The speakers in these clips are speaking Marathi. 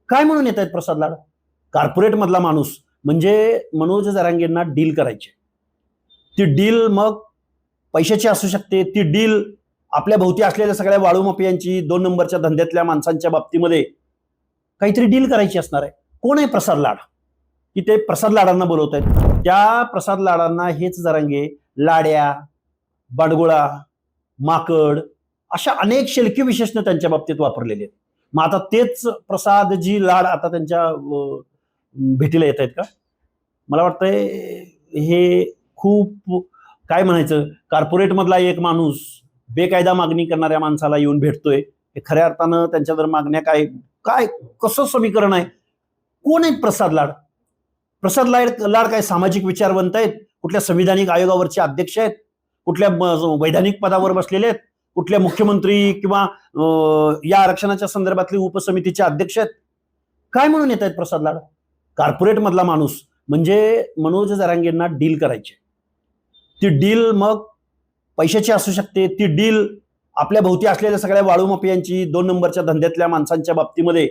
काय म्हणून येत आहेत प्रसाद लाड? कॉर्पोरेट मधला माणूस म्हणजे मनोज जरांगेंना डील करायची. ती डील मग पैशाची असू शकते, ती डील आपल्या भोवती असलेल्या सगळ्या वाळू माफियांची, 2 नंबरच्या धंद्यातल्या माणसांच्या बाबतीमध्ये काहीतरी डील करायची असणार आहे. कोण आहे प्रसाद लाड? की ते प्रसाद लाडांना बोलवत आहेत. त्या प्रसाद लाडांना हेच जरांगे लाड्या, बाडगुळा, माकड अशा अनेक शेलकी विशेषणं त्यांच्या बाबतीत वापरलेली आहेत. मग आता तेच प्रसादजी लाड आता त्यांच्या भेटीला येत आहेत का? मला वाटतंय हे खूप काय म्हणायचं, कॉर्पोरेट मधला एक माणूस बेकायदा मागणी करणाऱ्या माणसाला येऊन भेटतोय. हे खऱ्या अर्थानं त्यांच्या जर मागण्या काय काय कसं समीकरण आहे? कोण आहेत प्रसाद लाड? प्रसाद लाड काय सामाजिक विचारवंत आहेत? कुठल्या संविधानिक आयोगावरचे अध्यक्ष आहेत? कुठल्या वैधानिक पदावर बसलेले आहेत? कुठल्या मुख्यमंत्री किंवा या आरक्षणाच्या संदर्भातले उपसमितीचे अध्यक्ष आहेत? काय म्हणून येत आहेत प्रसाद लाड? कॉर्पोरेट मधला माणूस म्हणजे मनोज जरांगेंना डील करायची. ती डील मग पैशाची असू शकते, ती डील आपल्या भोवती असलेल्या सगळ्या वाळू माफियांची, 2 नंबरच्या धंद्यातल्या माणसांच्या बाबतीमध्ये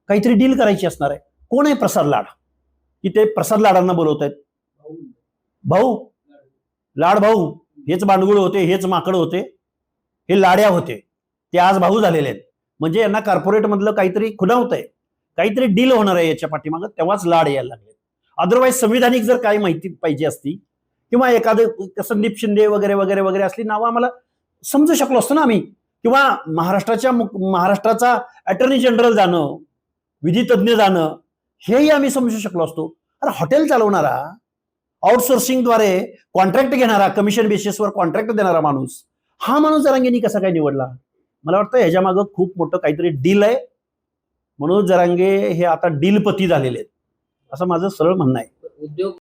काहीतरी डील करायची असणार आहे. कोण आहे प्रसाद लाड? की ते प्रसाद लाडांना बोलवत आहेत. भाऊ लाड भाऊ, हेच बांडगुळ होते, हेच माकड होते, हे लाड्या होते, ते आज भाऊ झालेले आहेत. म्हणजे यांना कॉर्पोरेट मधलं काहीतरी खुणावत आहे, काहीतरी डील होणार आहे याच्या पाठीमागं, तेव्हाच लाड यायला लागले. अदरवाईज संविधानिक जर काही माहिती पाहिजे असती किंवा एखादं संदीप शिंदे वगैरे वगैरे वगैरे असली नावं आम्हाला समजू शकलो असतो ना आम्ही, किंवा महाराष्ट्राचा अटॉर्नी जनरल जाणं, विधितज्ञ जाणं, हेही आम्ही समजू शकलो असतो. अरे हॉटेल चालवणारा, आउटसोर्सिंगद्वारे कॉन्ट्रॅक्ट घेणारा, कमिशन बेसिसवर कॉन्ट्रॅक्ट देणारा माणूस, हा माणूस जरांगेंनी कसा काय निवडला? मला वाटतं ह्याच्या मागं खूप मोठं काहीतरी डील आहे. मनोज जरांगे हे आता डीलपती झालेले आहेत असं माझं सरळ म्हणणं आहे. उद्योग